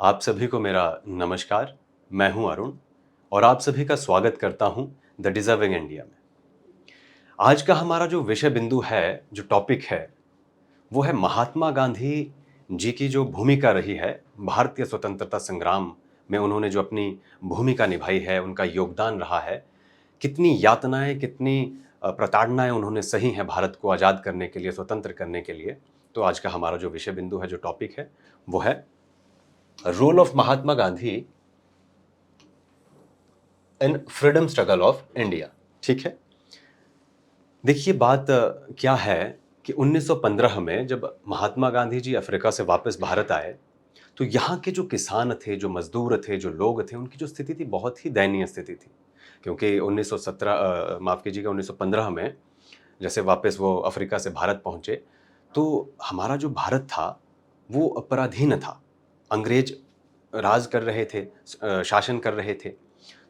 आप सभी को मेरा नमस्कार। मैं हूं अरुण और आप सभी का स्वागत करता हूं द डिजर्विंग इंडिया में। आज का हमारा जो विषय बिंदु है, जो टॉपिक है, वो है महात्मा गांधी जी की जो भूमिका रही है भारतीय स्वतंत्रता संग्राम में। उन्होंने जो अपनी भूमिका निभाई है, उनका योगदान रहा है, कितनी यातनाएं, कितनी प्रताड़नाएं उन्होंने सही हैं भारत को आज़ाद करने के लिए, स्वतंत्र करने के लिए। तो आज का हमारा जो विषय बिंदु है, जो टॉपिक है, वो है role of Mahatma Gandhi in freedom struggle of India. ठीक है। देखिए, बात क्या है कि 1915 में जब महात्मा गांधी जी अफ्रीका से वापस भारत आए, तो यहाँ के जो किसान थे, जो मजदूर थे, जो लोग थे, उनकी जो स्थिति थी, बहुत ही दयनीय स्थिति थी। क्योंकि 1917 माफ़ कीजिएगा, 1915 में जैसे वापस वो अफ्रीका से भारत पहुंचे, तो हमारा जो भारत था वो पराधीन था। अंग्रेज राज कर रहे थे, शासन कर रहे थे।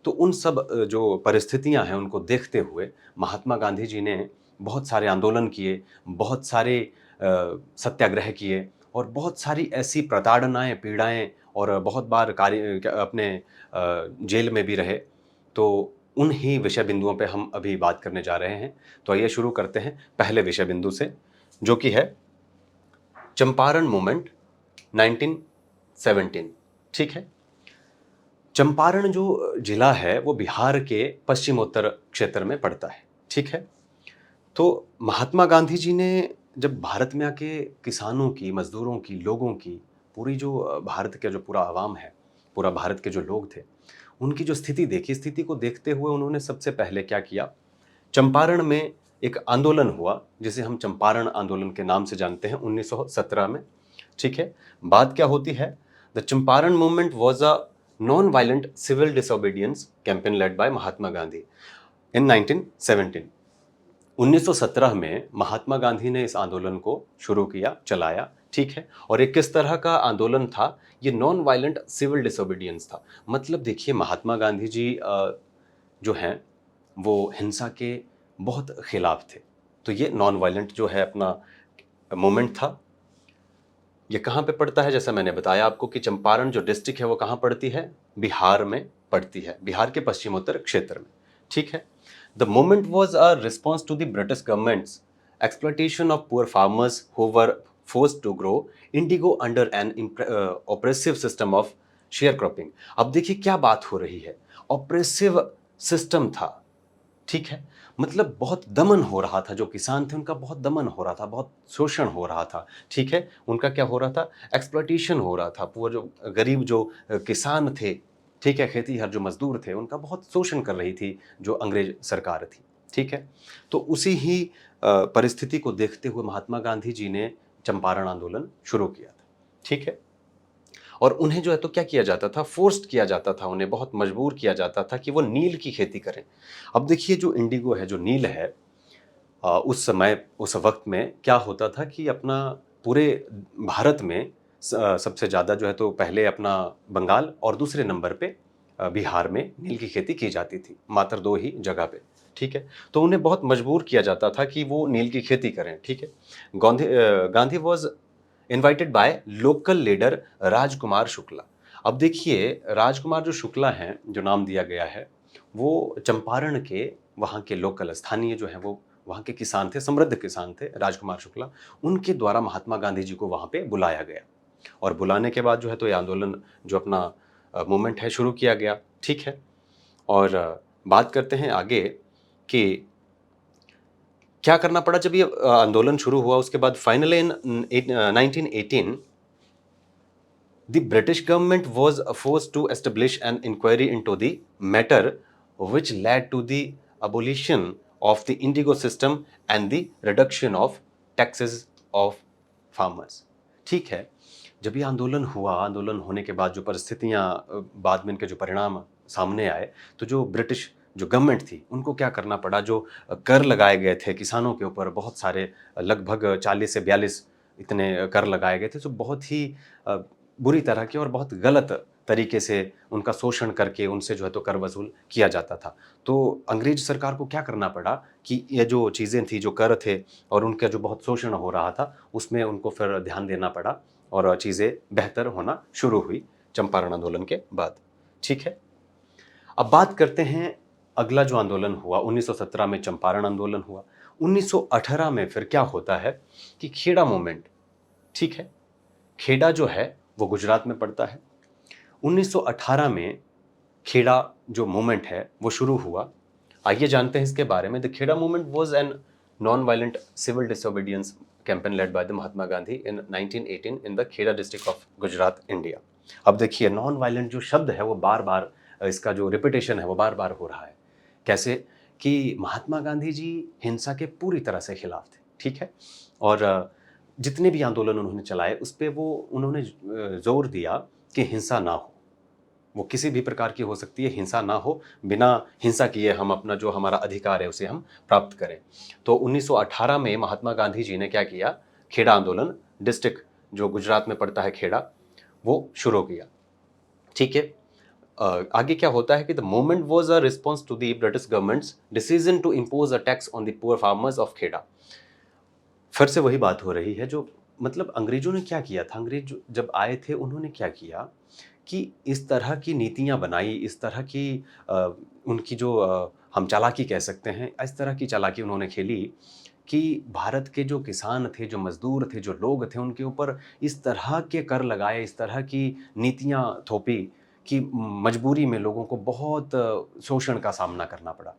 तो उन सब जो परिस्थितियां हैं, उनको देखते हुए महात्मा गांधी जी ने बहुत सारे आंदोलन किए, बहुत सारे सत्याग्रह किए और बहुत सारी ऐसी प्रताड़नाएं, पीड़ाएं, और बहुत बार अपने जेल में भी रहे। तो उन ही विषय बिंदुओं पे हम अभी बात करने जा रहे हैं। तो आइए शुरू करते हैं पहले विषय बिंदु से, जो कि है चंपारण मूवमेंट 1917। ठीक है। चंपारण जो जिला है वो बिहार के पश्चिमोत्तर क्षेत्र में पड़ता है। ठीक है। तो महात्मा गांधी जी ने जब भारत में आके किसानों की, मजदूरों की, लोगों की, पूरी जो भारत का जो पूरा आवाम है, पूरा भारत के जो लोग थे, उनकी जो स्थिति देखी, स्थिति को देखते हुए उन्होंने सबसे पहले क्या किया, चंपारण में एक आंदोलन हुआ जिसे हम चंपारण आंदोलन के नाम से जानते हैं, 1917 में। ठीक है। बात क्या होती है, the Champaran movement was a non violent civil disobedience campaign led by Mahatma Gandhi in 1917। 1917 में महात्मा गांधी ने इस आंदोलन को शुरू किया, चलाया। ठीक है। और एक किस तरह का आंदोलन था, ये नॉन वायलेंट सिविल डिसोबीडियंस था। मतलब देखिए, महात्मा गांधी जी जो हैं वो हिंसा के बहुत खिलाफ थे। तो ये नॉन वायलेंट जो है अपना मूवमेंट था। ये कहाँ पे पड़ता है, जैसा मैंने बताया आपको कि चंपारण जो डिस्ट्रिक्ट है वो कहाँ पड़ती है, बिहार में पड़ती है, बिहार के पश्चिमोत्तर क्षेत्र में। ठीक है। The movement was a response to the British government's exploitation of poor farmers who were forced to grow indigo under an oppressive system of sharecropping. अब देखिए क्या बात हो रही है, ऑपरेसिव सिस्टम था। ठीक है। मतलब बहुत दमन हो रहा था, जो किसान थे उनका बहुत दमन हो रहा था, बहुत शोषण हो रहा था। ठीक है। उनका क्या हो रहा था, एक्सप्लॉइटेशन हो रहा था। वो जो गरीब जो किसान थे, ठीक है, खेतीहर जो मजदूर थे, उनका बहुत शोषण कर रही थी जो अंग्रेज सरकार थी। ठीक है। तो उसी ही परिस्थिति को देखते हुए महात्मा गांधी जी ने चंपारण आंदोलन शुरू किया था। ठीक है। और उन्हें जो है तो क्या किया जाता था, फोर्स्ड किया जाता था, उन्हें बहुत मजबूर किया जाता था कि वो नील की खेती करें। अब देखिए, जो इंडिगो है, जो नील है, उस समय, उस वक्त में क्या होता था कि अपना पूरे भारत में सबसे ज़्यादा जो है तो पहले अपना बंगाल और दूसरे नंबर पे बिहार में नील की खेती की जाती थी, मात्र दो ही जगह पे। ठीक है। तो उन्हें बहुत मजबूर किया जाता था कि वो नील की खेती करें। ठीक है। Gandhi was invited by local leader Rajkumar Shukla. अब देखिए, राजकुमार जो शुक्ला हैं, जो नाम दिया गया है, वो चंपारण के वहाँ के लोकल स्थानीय जो हैं, वो वहाँ के किसान थे, समृद्ध किसान थे, राजकुमार शुक्ला। उनके द्वारा महात्मा गांधी जी को वहाँ पे बुलाया गया और बुलाने के बाद जो है तो ये आंदोलन, जो अपना मूवमेंट है, शुरू किया गया। ठीक है। और बात करते हैं आगे कि क्या करना पड़ा जब ये आंदोलन शुरू हुआ। उसके बाद finally in 1918 the British government was forced to establish an inquiry into the matter, which led to the abolition of the indigo system and the reduction of taxes of farmers। ठीक है। जब ये आंदोलन हुआ, आंदोलन होने के बाद जो परिस्थितियां, बाद में इनके जो परिणाम सामने आए, तो जो ब्रिटिश जो गवर्नमेंट थी, उनको क्या करना पड़ा, जो कर लगाए गए थे किसानों के ऊपर, बहुत सारे, लगभग 40 से 42 इतने कर लगाए गए थे, जो बहुत ही बुरी तरह के और बहुत गलत तरीके से उनका शोषण करके उनसे जो है तो कर वसूल किया जाता था। तो अंग्रेज सरकार को क्या करना पड़ा कि ये जो चीज़ें थी, जो कर थे और उनका जो बहुत शोषण हो रहा था, उसमें उनको फिर ध्यान देना पड़ा और चीज़ें बेहतर होना शुरू हुई। चंपारण आंदोलन के बाद। ठीक है, अब बात करते हैं अगला जो आंदोलन हुआ 1917 में चंपारण आंदोलन हुआ। 1918 में फिर क्या होता है कि खेड़ा मूवमेंट। ठीक है, खेड़ा जो है वो गुजरात में पड़ता है। 1918 में खेड़ा जो मूवमेंट है वो शुरू हुआ। आइए जानते हैं इसके बारे में। The Kheda movement was a non violent civil disobedience campaign led by the Mahatma Gandhi in 1918 in the Kheda district of Gujarat, India. अब देखिए, नॉन वायलेंट जो शब्द है वो बार बार, इसका जो रिपीटेशन है वो बार बार हो रहा है। कैसे कि महात्मा गांधी जी हिंसा के पूरी तरह से खिलाफ थे। ठीक है, और जितने भी आंदोलन उन्होंने चलाए उस पर वो उन्होंने जोर दिया कि हिंसा ना हो, वो किसी भी प्रकार की हो सकती है, हिंसा ना हो, बिना हिंसा किए हम अपना जो हमारा अधिकार है उसे हम प्राप्त करें। तो 1918 में महात्मा गांधी जी ने क्या किया, खेड़ा आंदोलन, डिस्ट्रिक्ट जो गुजरात में पड़ता है खेड़ा, वो शुरू किया। ठीक है, आगे क्या होता है कि the movement was a response to the British government's decision to impose a tax on the poor farmers of Kheda. फिर से वही बात हो रही है, जो मतलब अंग्रेजों ने क्या किया था, अंग्रेज जब आए थे उन्होंने क्या किया कि इस तरह की नीतियां बनाई, इस तरह की उनकी जो हम चालाकी कह सकते हैं, इस तरह की चालाकी उन्होंने खेली कि भारत के जो किसान थे, जो मजदूर थे, जो लोग थे, उनके ऊपर इस तरह के कर लगाए, इस तरह की नीतियां थोपी कि मजबूरी में लोगों को बहुत शोषण का सामना करना पड़ा।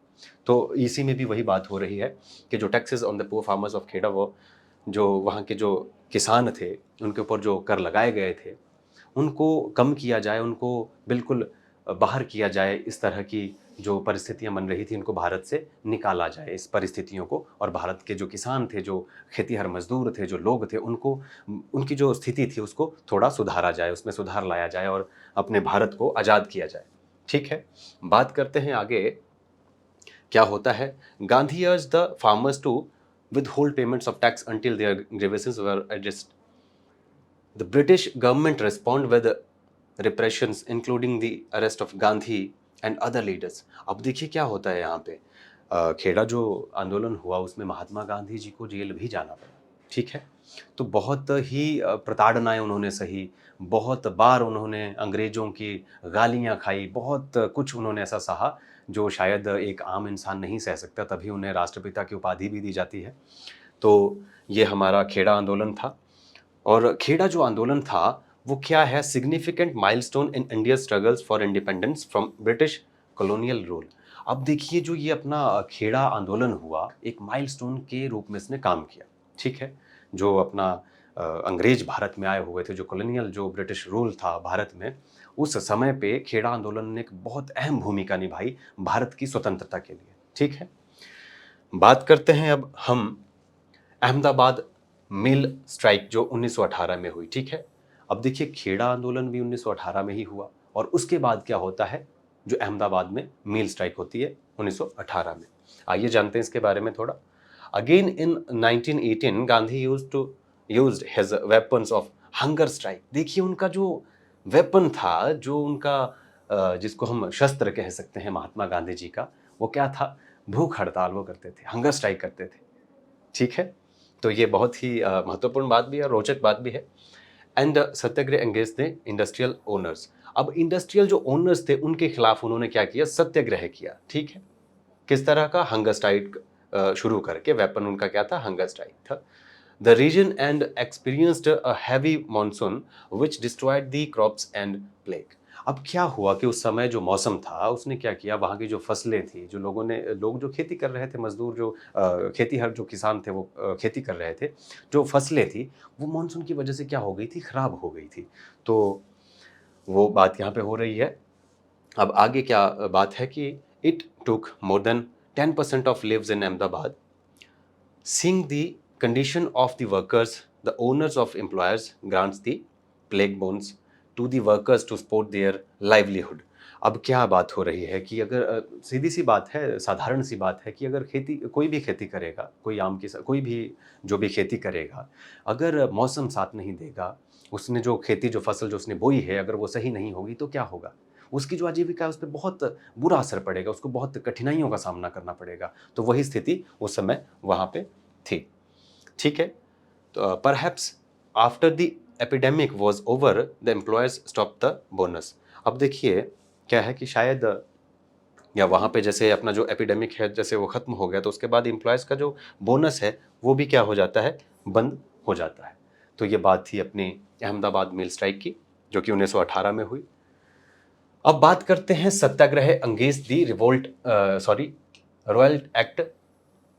तो इसी में भी वही बात हो रही है कि जो taxes on the poor farmers of Kheda, वो जो वहाँ के जो किसान थे उनके ऊपर जो कर लगाए गए थे उनको कम किया जाए, उनको बिल्कुल बाहर किया जाए। इस तरह की जो परिस्थितियां बन रही थी उनको भारत से निकाला जाए, इस परिस्थितियों को, और भारत के जो किसान थे, जो खेतीहर मजदूर थे, जो लोग थे, उनको उनकी जो स्थिति थी उसको थोड़ा सुधारा जाए, उसमें सुधार लाया जाए और अपने भारत को आज़ाद किया जाए। ठीक है, बात करते हैं आगे क्या होता है। Gandhi urged the farmers to withhold payments of tax until their grievances were addressed. The British government responded with repressions, including the arrest of Gandhi and other leaders. अब देखिए क्या होता है यहाँ पे, खेड़ा जो आंदोलन हुआ उसमें महात्मा गांधी जी को जेल भी जाना पड़ा। ठीक है, तो बहुत ही प्रताड़नाएं उन्होंने सही, बहुत बार उन्होंने अंग्रेजों की गालियां खाई, बहुत कुछ उन्होंने ऐसा सहा जो शायद एक आम इंसान नहीं सह सकता, तभी उन्हें राष्ट्रपिता की उपाधि भी दी जाती है। तो ये हमारा खेड़ा आंदोलन था। और खेड़ा जो आंदोलन था वो क्या है, significant milestone in India struggles for independence from British colonial rule. अब देखिए, जो ये अपना खेड़ा आंदोलन हुआ, एक माइलस्टोन के रूप में इसने काम किया। ठीक है, जो अपना अंग्रेज भारत में आए हुए थे, जो कॉलोनियल जो ब्रिटिश रूल था भारत में, उस समय पे खेड़ा आंदोलन ने एक बहुत अहम भूमिका निभाई भारत की स्वतंत्रता के लिए। ठीक है, बात करते हैं अब हम अहमदाबाद मिल स्ट्राइक जो 1918 में हुई। ठीक है, अब देखिए खेड़ा आंदोलन भी 1918 में ही हुआ, और उसके बाद क्या होता है, जो अहमदाबाद में मिल स्ट्राइक होती है 1918 में। आइए जानते हैं इसके बारे में थोड़ा। Again in 1918 Gandhi used his weapons of hunger strike. देखिए उनका जो वेपन था, जो उनका जिसको हम शस्त्र कह सकते हैं महात्मा गांधी जी का, वो क्या था, भूख हड़ताल वो करते थे, हंगर स्ट्राइक करते थे। ठीक है, तो ये बहुत ही महत्वपूर्ण बात भी है, रोचक बात भी है। एंड सत्याग्रह एंगेज थे इंडस्ट्रियल ओनर्स। अब इंडस्ट्रियल जो ओनर्स थे उनके खिलाफ उन्होंने क्या किया, सत्याग्रह किया। ठीक है, किस तरह का, हंगर स्ट्राइक शुरू करके, वेपन उनका क्या था, हंगर स्ट्राइक था। The region and experienced a heavy monsoon which destroyed the crops and plague. अब क्या हुआ कि उस समय जो मौसम था उसने क्या किया, वहाँ की जो फसलें थी, जो लोग जो खेती कर रहे थे, मजदूर जो खेतीहर जो किसान थे वो खेती कर रहे थे, जो फसलें थी वो मानसून की वजह से क्या हो गई थी, खराब हो गई थी। तो वो बात यहाँ पे हो रही है। अब आगे क्या बात है कि it took more than 10% of lives in Ahmedabad, seeing the condition of the workers, the owners of employers grants the plague bonds to the workers to support their livelihood. अब क्या बात हो रही है कि अगर सीधी सी बात है, साधारण सी बात है कि अगर खेती, कोई भी खेती करेगा, कोई आम की कोई भी जो भी खेती करेगा, अगर मौसम साथ नहीं देगा, उसने जो खेती, जो फसल जो उसने बोई है, अगर वो सही नहीं होगी तो क्या होगा, उसकी जो आजीविका है उस पर बहुत बुरा असर पड़ेगा, उसको बहुत कठिनाइयों का सामना करना पड़ेगा। तो वही स्थिति उस समय वहाँ पे थी। ठीक है, तो perhaps after the epidemic was over the employees stop the bonus. अब देखिए क्या है कि शायद या वहाँ पे जैसे अपना जो एपिडेमिक है जैसे वो ख़त्म हो गया तो उसके बाद एम्प्लॉयज़ का जो बोनस है वो भी क्या हो जाता है, बंद हो जाता है। तो ये बात थी अपनी अहमदाबाद मिल स्ट्राइक की जो कि 1918 में हुई। अब बात करते हैं सत्याग्रह अंगेंस्ट दी रिवोल्ट रॉयल एक्ट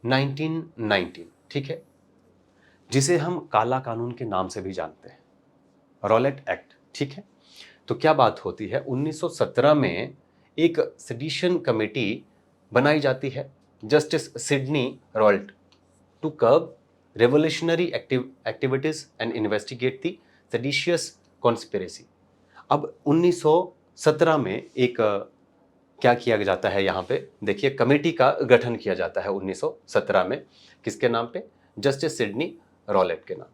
1919, ठीक है, जिसे हम काला कानून के नाम से भी जानते हैं, रॉलेट एक्ट, ठीक है। तो क्या बात होती है, 1917 में एक सेडिशन कमेटी बनाई जाती है, justice Sydney Rowlatt, to curb revolutionary activities and investigate the seditious conspiracy. अब 1917 में एक क्या किया जाता है यहाँ पे, देखिए कमेटी का गठन किया जाता है 1917 में, किसके नाम पे, जस्टिस सिडनी रॉलेट के नाम पे।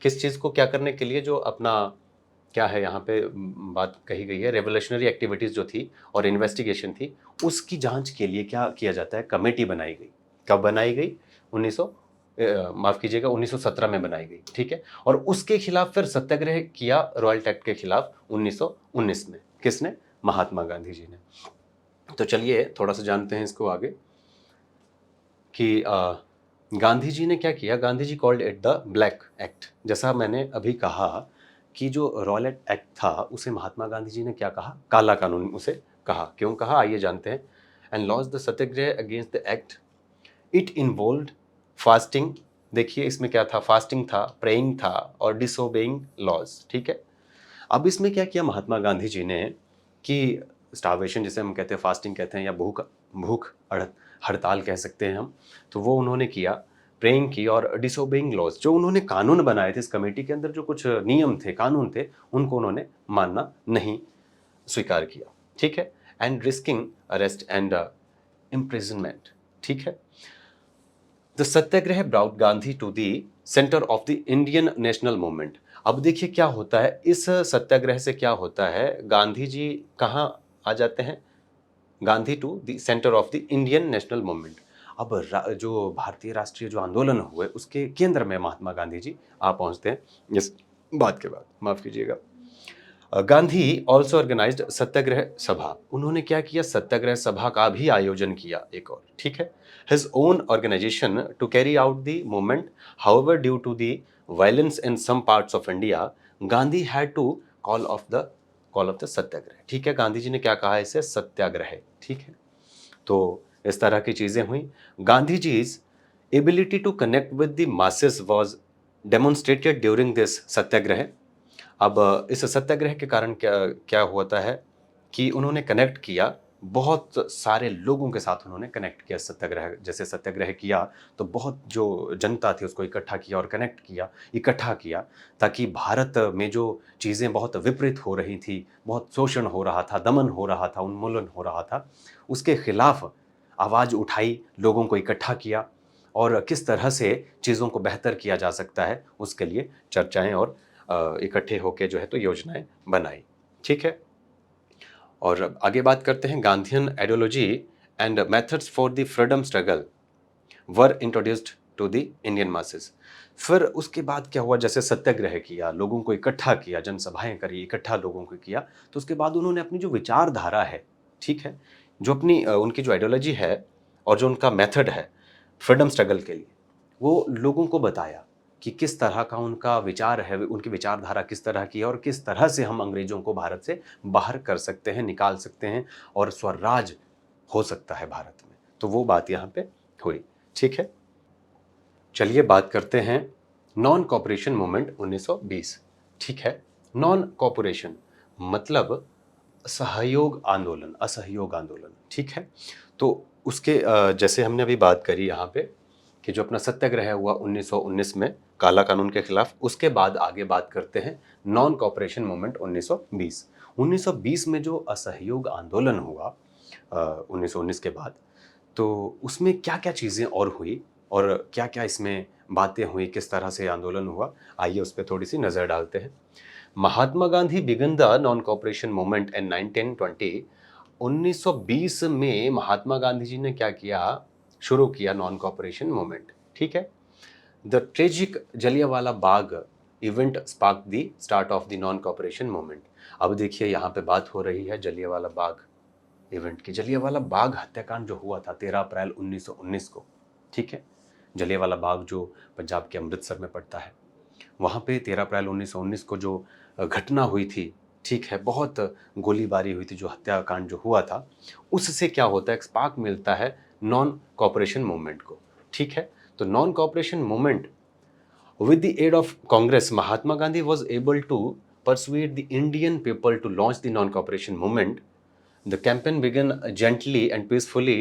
किस चीज़ को क्या करने के लिए, जो अपना क्या है यहाँ पे बात कही गई है, रेवोल्यूशनरी एक्टिविटीज़ जो थी और इन्वेस्टिगेशन थी उसकी जांच के लिए क्या किया जाता है, कमेटी बनाई गई। कब बनाई गई, 1917 में बनाई गई, ठीक है। और उसके खिलाफ फिर सत्याग्रह किया रॉयल एक्ट के खिलाफ 1919 में, किसने, महात्मा गांधी जी ने। तो चलिए थोड़ा सा जानते हैं इसको आगे कि गांधी जी ने क्या किया। Gandhi ji called it the black act. जैसा मैंने अभी कहा कि जो रॉलेट एक्ट था उसे महात्मा गांधी जी ने क्या कहा, काला कानून उसे कहा। क्यों कहा, आइए जानते हैं। And launch the satyagraha against the act, it involved fasting. देखिए इसमें क्या था, फास्टिंग था, प्रेइंग था और डिसोबेइंग लॉज, ठीक है। अब इसमें क्या किया महात्मा गांधी जी ने कि स्टार्वेशन जिसे हम कहते हैं, फास्टिंग कहते हैं, या भूख भूख हड़ताल कह सकते हैं हम, तो वो उन्होंने किया, प्रेइंग की और डिसोबेइंग लॉज, जो उन्होंने कानून बनाए थे इस कमेटी के अंदर, जो कुछ नियम थे, कानून थे, उनको उन्होंने मानना नहीं स्वीकार किया, ठीक है। And risking arrest and imprisonment, ठीक है। The satyagraha brought Gandhi to the centre of the Indian national movement. अब देखिए क्या होता है, इस सत्याग्रह से क्या होता है, गांधी जी कहाँ आ जाते हैं, Gandhi to the centre of the Indian national movement. अब जो भारतीय राष्ट्रीय जो आंदोलन हुए उसके केंद्र में महात्मा गांधी जी आ पहुंचते हैं इस बात के बाद, माफ कीजिएगा। गांधी ऑल्सो ऑर्गेनाइज्ड सत्याग्रह सभा। उन्होंने क्या किया, सत्याग्रह सभा का भी आयोजन किया एक और, ठीक है। His own organisation to carry out the movement, however due to the violence in some parts of India, Gandhi had to call off the satyagraha, ठीक है। गांधी जी ने क्या कहा, इसे सत्याग्रह, ठीक है। तो इस तरह की चीजें हुई। Gandhi ji's ability to connect with the masses was demonstrated during this satyagraha. अब इस सत्याग्रह के कारण क्या क्या होता है कि उन्होंने कनेक्ट किया, बहुत सारे लोगों के साथ उन्होंने कनेक्ट किया। सत्याग्रह जैसे सत्याग्रह किया तो बहुत जो जनता थी उसको इकट्ठा किया और कनेक्ट किया, इकट्ठा किया, ताकि भारत में जो चीज़ें बहुत विपरीत हो रही थी, बहुत शोषण हो रहा था, दमन हो रहा था, उन्मूलन हो रहा था, उसके खिलाफ आवाज़ उठाई, लोगों को इकट्ठा किया और किस तरह से चीज़ों को बेहतर किया जा सकता है उसके लिए चर्चाएं और इकट्ठे होकर जो है तो योजनाएं बनाई, ठीक है। और अब आगे बात करते हैं, Gandhian ideology and methods for the freedom struggle were introduced to the Indian masses. फिर उसके बाद क्या हुआ, जैसे सत्याग्रह किया, लोगों को इकट्ठा किया, जनसभाएं करी, इकट्ठा लोगों को किया, तो उसके बाद उन्होंने अपनी जो विचारधारा है, ठीक है, जो अपनी उनकी जो आइडियोलॉजी है और जो उनका मेथड है फ्रीडम स्ट्रगल के लिए, वो लोगों को बताया कि किस तरह का उनका विचार है, उनकी विचारधारा किस तरह की है और किस तरह से हम अंग्रेजों को भारत से बाहर कर सकते हैं, निकाल सकते हैं और स्वराज हो सकता है भारत में। तो वो बात यहाँ पे हुई, ठीक है। चलिए बात करते हैं नॉन कॉपरेशन मूवमेंट 1920, ठीक है। नॉन कॉपरेशन मतलब सहयोग आंदोलन, असहयोग आंदोलन, ठीक है। तो उसके जैसे हमने अभी बात करी यहाँ पे कि जो अपना सत्याग्रह हुआ 1919 में काला कानून के खिलाफ, उसके बाद आगे बात करते हैं नॉन कॉपरेशन मूवमेंट 1920। 1920 में जो असहयोग आंदोलन हुआ 1919 के बाद, तो उसमें क्या क्या चीज़ें और हुई और क्या क्या इसमें बातें हुई, किस तरह से आंदोलन हुआ, आइए उस पर थोड़ी सी नज़र डालते हैं। Mahatma Gandhi began the non cooperation movement in 1920। 1920 में महात्मा गांधी जी ने क्या किया, शुरू किया नॉन कॉपरेशन मूवमेंट, ठीक है। The tragic Jallianwala Bagh event spark the start of the non cooperation movement. अब देखिए यहाँ पे बात हो रही है जलियांवाला बाग इवेंट की। जलियांवाला बाग हत्याकांड जो हुआ था 13 अप्रैल 1919 को, ठीक है। जलियांवाला बाग जो पंजाब के अमृतसर में पड़ता है, वहाँ पे 13 अप्रैल 1919 को जो घटना हुई थी, ठीक है, बहुत गोलीबारी हुई थी, जो हत्याकांड जो हुआ था, उससे क्या होता है, एक स्पार्क मिलता है नॉन कॉपरेशन मूवमेंट को, ठीक है। तो non cooperation movement, with the aid of Congress, Mahatma Gandhi was able to persuade the Indian people to launch the non-cooperation movement. The campaign began gently and peacefully,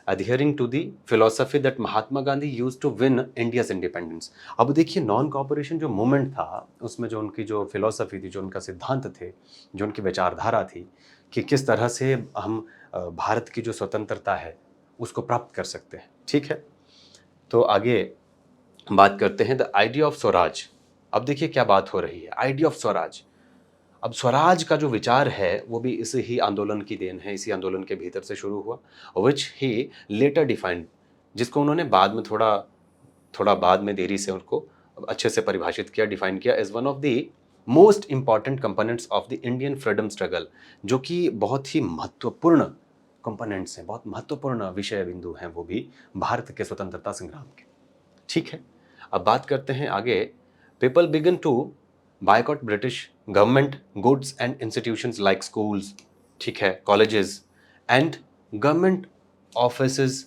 adhering to the philosophy that Mahatma Gandhi used to win India's independence. अब देखिए non cooperation जो movement था, उसमें जो उनकी जो philosophy थी, जो उनका सिद्धांत थे, जो उनकी विचारधारा थी कि किस तरह से हम भारत की जो स्वतंत्रता है उसको प्राप्त कर सकते हैं, ठीक है। तो आगे बात करते हैं द आइडिया ऑफ स्वराज। अब देखिए क्या बात हो रही है, आइडिया ऑफ स्वराज। अब स्वराज का जो विचार है वो भी इसी ही आंदोलन की देन है, इसी आंदोलन के भीतर से शुरू हुआ, विच ही लेटर डिफाइंड, जिसको उन्होंने बाद में थोड़ा थोड़ा बाद में देरी से उनको अच्छे से परिभाषित किया, डिफाइन किया, as one of the most important components of the Indian freedom struggle, जो कि बहुत ही महत्वपूर्ण कंपोनेंट्स हैं, बहुत महत्वपूर्ण विषय बिंदु हैं वो भी भारत के स्वतंत्रता संग्राम के, ठीक है। अब बात करते हैं आगे, people began to boycott British government goods and institutions like schools, ठीक है, colleges and government offices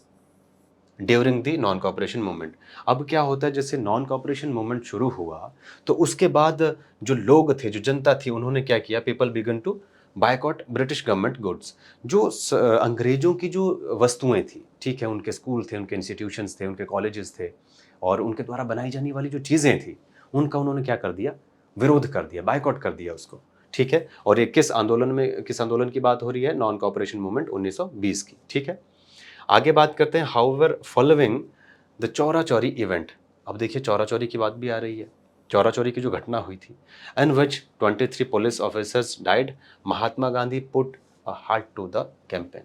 during the non cooperation movement. अब क्या होता है, जैसे नॉन कॉपरेशन मूवमेंट शुरू हुआ तो उसके बाद जो लोग थे, जो जनता थी, उन्होंने क्या किया, people began to boycott British government goods, जो अंग्रेजों की जो वस्तुएं थी, ठीक है, उनके स्कूल थे, उनके इंस्टीट्यूशंस थे, उनके कॉलेजेस थे, और उनके द्वारा बनाई जाने वाली जो चीज़ें थी, उनका उन्होंने क्या कर दिया, विरोध कर दिया, बायकॉट कर दिया उसको, ठीक है। और ये किस आंदोलन की बात हो रही है, नॉन कॉपरेशन मूवमेंट 1920 की, ठीक है। आगे बात करते हैं, however following the Chaura Chauri event. अब देखिए चौरा चौरी की बात भी आ रही है, चौरा चौरी की जो घटना हुई थी, and which 23 police officers died, Mahatma Gandhi put a halt to the campaign,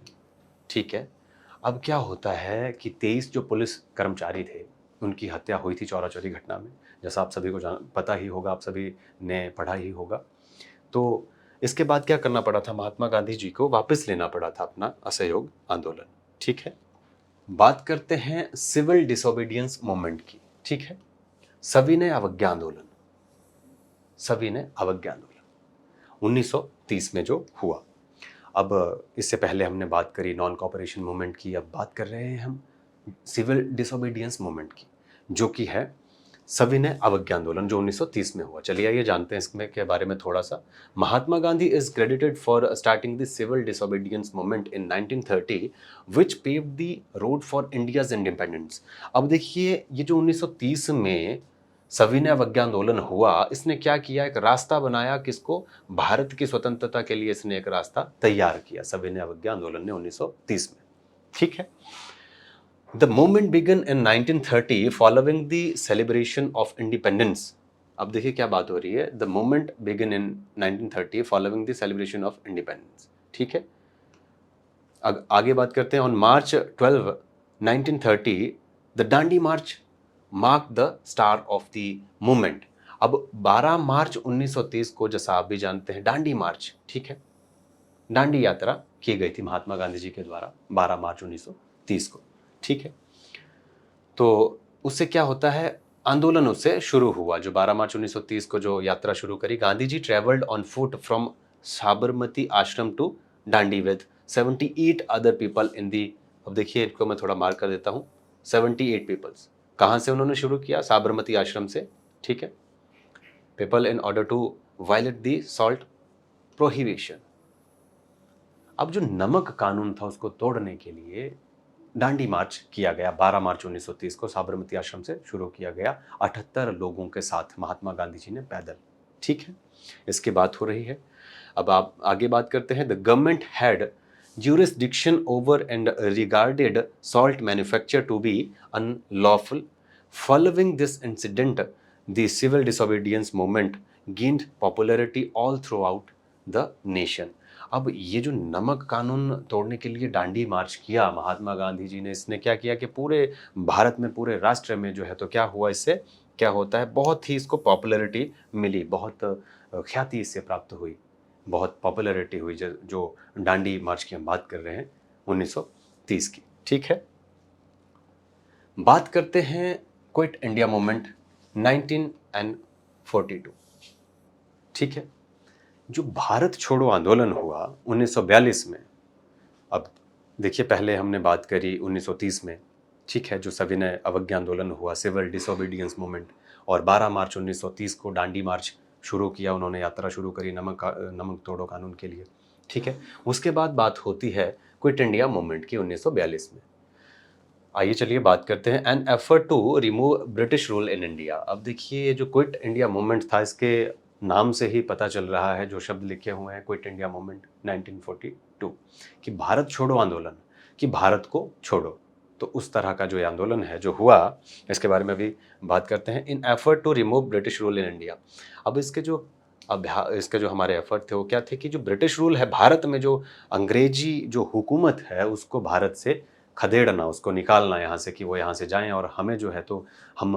ठीक है। अब क्या होता है कि 23 जो पुलिस कर्मचारी थे, उनकी हत्या हुई थी चौरा चौरी घटना में, जैसा आप सभी को पता ही होगा, आप सभी ने पढ़ा ही होगा। तो इसके बाद क्या करना पड़ा था, महात्मा गांधी जी को वापस लेना पड़ा था अपना असहयोग आंदोलन, ठीक है। बात करते हैं सिविल डिसोबीडियंस मूवमेंट की, ठीक है। सविनय अवज्ञा आंदोलन, सविनय अवज्ञा आंदोलन 1930 में जो हुआ। अब इससे पहले हमने बात करी नॉन कॉपरेशन मूवमेंट की, अब बात कर रहे हैं हम सिविल डिसोबीडियंस मूवमेंट की, जो कि है सविनय अवज्ञा आंदोलन, जो 1930 में हुआ। चलिए आइए जानते हैं इसमें के बारे में थोड़ा सा। Mahatma Gandhi is credited for starting the civil disobedience movement in 1930 which paved the road for India's independence. अब देखिए ये जो 1930 में सविनय अवज्ञा आंदोलन हुआ, इसने क्या किया, एक रास्ता बनाया, किसको, भारत की स्वतंत्रता के लिए इसने एक रास्ता तैयार किया, सविनय अवज्ञा आंदोलन ने 1930 में, ठीक है। The movement began in 1930 following the celebration of independence. अब देखिए क्या बात हो रही है, The movement began in 1930 following the celebration of independence, ठीक है। आगे बात करते हैं, on March 12, 1930, the Dandi March marked the start of the movement. अब 12 मार्च 1930 को, जैसा आप भी जानते हैं, डांडी मार्च, ठीक है, डांडी यात्रा की गई थी महात्मा गांधी जी के द्वारा 12 मार्च 1930 को, ठीक है। तो उससे क्या होता है, आंदोलन उससे शुरू हुआ, जो 12 मार्च 1930 को जो यात्रा शुरू करी, Gandhi ji travelled on foot from Sabarmati Ashram to Dandi with 78 other people in the. अब देखिए इनको मैं थोड़ा मार्क कर देता हूँ, 78 पीपल्स। कहाँ से उन्होंने शुरू किया, साबरमती आश्रम से, ठीक है। People in order to violate the salt prohibition. अब जो नमक कानून था उसको तोड़ने के लिए डांडी मार्च किया गया, 12 मार्च 1930 को साबरमती आश्रम से शुरू किया गया, 78 लोगों के साथ महात्मा गांधी जी ने पैदल, ठीक है। इसकी बात हो रही है। अब आप आगे बात करते हैं, the government had jurisdiction over and regarded salt manufacture to be unlawful. Following this incident, the civil disobedience movement gained popularity all throughout the nation. अब ये जो नमक कानून तोड़ने के लिए डांडी मार्च किया महात्मा गांधी जी ने, इसने क्या किया कि पूरे भारत में, पूरे राष्ट्र में जो है, तो क्या हुआ, इससे क्या होता है, बहुत ही इसको पॉपुलैरिटी मिली, बहुत ख्याति इससे प्राप्त हुई, बहुत पॉपुलैरिटी हुई, जो डांडी मार्च की हम बात कर रहे हैं 1930 की। ठीक है, बात करते हैं क्विट इंडिया मूवमेंट 1942। ठीक है, जो भारत छोड़ो आंदोलन हुआ 1942 में, अब देखिए पहले हमने बात करी 1930 में, ठीक है, जो सविनय अवज्ञा आंदोलन हुआ, सिविल डिसोबीडियंस मूवमेंट, और 12 मार्च 1930 को दांडी मार्च शुरू किया, उन्होंने यात्रा शुरू करी नमक तोड़ो कानून के लिए। ठीक है, उसके बाद बात होती है क्विट इंडिया मूवमेंट की 1942 में। आइए चलिए बात करते हैं an effort to remove British rule in India. अब देखिए ये जो क्विट इंडिया मूवमेंट था, इसके नाम से ही पता चल रहा है, जो शब्द लिखे हुए हैं क्विट इंडिया मूवमेंट 1942, कि भारत छोड़ो आंदोलन, कि भारत को छोड़ो। तो उस तरह का जो ये आंदोलन है जो हुआ, इसके बारे में भी बात करते हैं। In effort to remove British rule in India. अब इसके जो हमारे एफर्ट थे वो क्या थे, कि जो ब्रिटिश रूल है भारत में, जो अंग्रेजी जो हुकूमत है, उसको भारत से खदेड़ना, उसको निकालना यहाँ से, कि वो यहाँ से जाएं और हमें जो है तो हम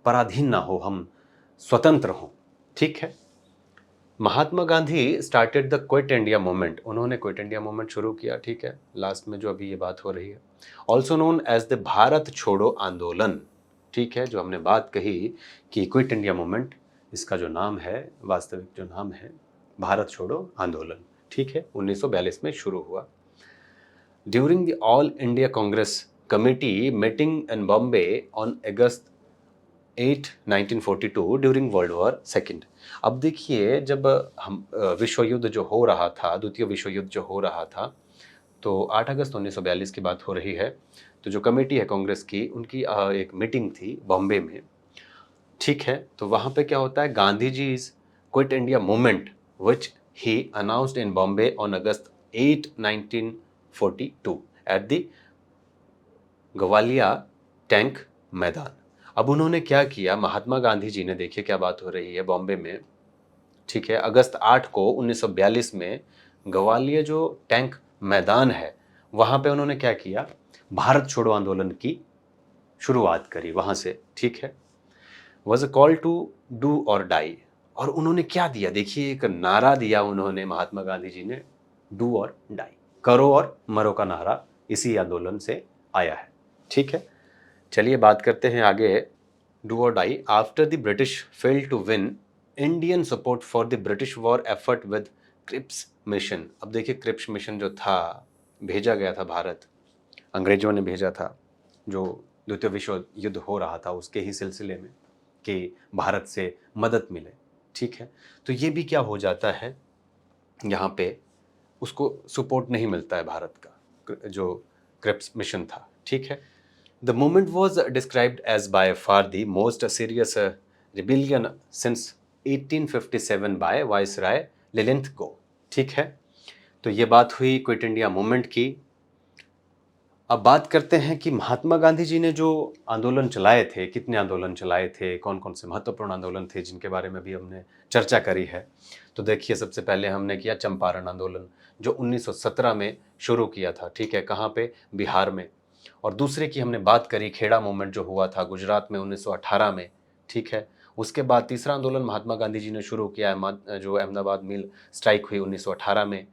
पराधीन ना हो, हम स्वतंत्र हों। ठीक है, Mahatma Gandhi started the quit India movement, उन्होंने क्विट इंडिया मूवमेंट शुरू किया। ठीक है, लास्ट में जो अभी ये बात हो रही है, also known as the Bharat Chhodo Andolan. ठीक है, जो हमने बात कही कि क्विट इंडिया मूवमेंट, इसका जो नाम है, वास्तविक जो नाम है, भारत छोड़ो आंदोलन। ठीक है, 1942 में शुरू हुआ। During the All India Congress Committee meeting in Bombay on August 8, 1942 during world war second. अब देखिए जब हम विश्व युद्ध जो हो रहा था, द्वितीय विश्व युद्ध जो हो रहा था, तो 8 अगस्त 1942 की बात हो रही है। तो जो कमेटी है कांग्रेस की, उनकी एक मीटिंग थी बॉम्बे में। ठीक है, तो वहाँ पे क्या होता है, Gandhi ji is quit India movement which he announced in Bombay on August 8, 1942 at the Gowalia tank maidan. अब उन्होंने क्या किया, महात्मा गांधी जी ने, देखिए क्या बात हो रही है बॉम्बे में। ठीक है, अगस्त 8 को 1942 में गवालिया जो टैंक मैदान है, वहाँ पे उन्होंने क्या किया, भारत छोड़ो आंदोलन की शुरुआत करी वहाँ से। ठीक है, was a call to do or die. और उन्होंने क्या दिया, देखिए एक नारा दिया उन्होंने, महात्मा गांधी जी ने, डू और डाई, करो और मरो का नारा इसी आंदोलन से आया है। ठीक है, चलिए बात करते हैं आगे, do or die. After the British failed to win Indian support for the British war effort with Cripps mission. अब देखिए क्रिप्स मिशन जो था, भेजा गया था भारत, अंग्रेजों ने भेजा था, जो द्वितीय विश्व युद्ध हो रहा था उसके ही सिलसिले में, कि भारत से मदद मिले। ठीक है, तो ये भी क्या हो जाता है, यहाँ पे उसको सपोर्ट नहीं मिलता है भारत का, जो क्रिप्स मिशन था। ठीक है, the movement was described as by far the most serious rebellion since 1857 by viceroy Linlithgow. ठीक है, तो ये बात हुई क्विट इंडिया मूवमेंट की। अब बात करते हैं कि महात्मा गांधी जी ने जो आंदोलन चलाए थे, कितने आंदोलन चलाए थे, कौन कौन से महत्वपूर्ण आंदोलन थे, जिनके बारे में भी हमने चर्चा करी है। तो देखिए सबसे पहले हमने किया चंपारण आंदोलन, जो 1917 में शुरू किया था। ठीक है, कहाँ पे, बिहार में। और दूसरे की हमने बात करी खेड़ा मूवमेंट जो हुआ था गुजरात में 1918 में। ठीक है, उसके बाद तीसरा आंदोलन महात्मा गांधी जी ने शुरू किया है, जो अहमदाबाद मिल स्ट्राइक हुई 1918 में।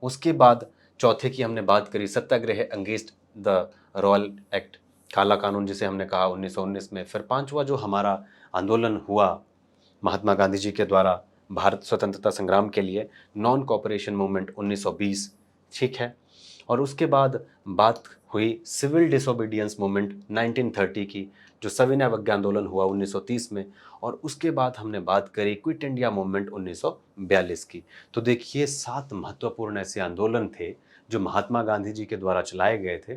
उसके बाद चौथे की हमने बात करी सत्याग्रह अगेंस्ट द रॉयल एक्ट, काला कानून जिसे हमने कहा 1919 में। फिर पांचवा जो हमारा आंदोलन हुआ महात्मा गांधी जी के द्वारा भारत स्वतंत्रता संग्राम के लिए, नॉन कॉपरेशन मूवमेंट 1920। ठीक है, और उसके बाद बात हुई सिविल डिसोबीडियंस मूवमेंट 1930 की, जो सविनय अवज्ञा आंदोलन हुआ 1930 में। और उसके बाद हमने बात करी क्विट इंडिया मूवमेंट 1942 की। तो देखिए 7 महत्वपूर्ण ऐसे आंदोलन थे जो महात्मा गांधी जी के द्वारा चलाए गए थे,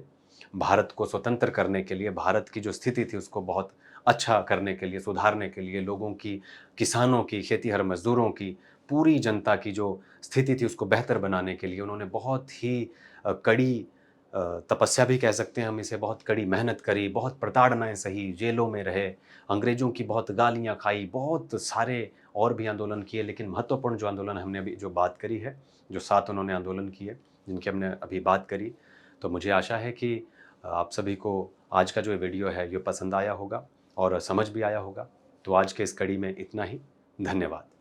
भारत को स्वतंत्र करने के लिए, भारत की जो स्थिति थी उसको बहुत अच्छा करने के लिए, सुधारने के लिए, लोगों की, किसानों की, खेतीहर मजदूरों की, पूरी जनता की जो स्थिति थी उसको बेहतर बनाने के लिए उन्होंने बहुत ही कड़ी तपस्या भी कह सकते हैं हम इसे, बहुत कड़ी मेहनत करी, बहुत प्रताड़नाएं सही, जेलों में रहे, अंग्रेजों की बहुत गालियां खाई, बहुत सारे और भी आंदोलन किए। लेकिन महत्वपूर्ण जो आंदोलन हमने अभी जो बात करी है, जो 7 उन्होंने आंदोलन किए, जिनकी हमने अभी बात करी, तो मुझे आशा है कि आप सभी को आज का जो वीडियो है ये पसंद आया होगा और समझ भी आया होगा। तो आज के इस कड़ी में इतना ही। धन्यवाद।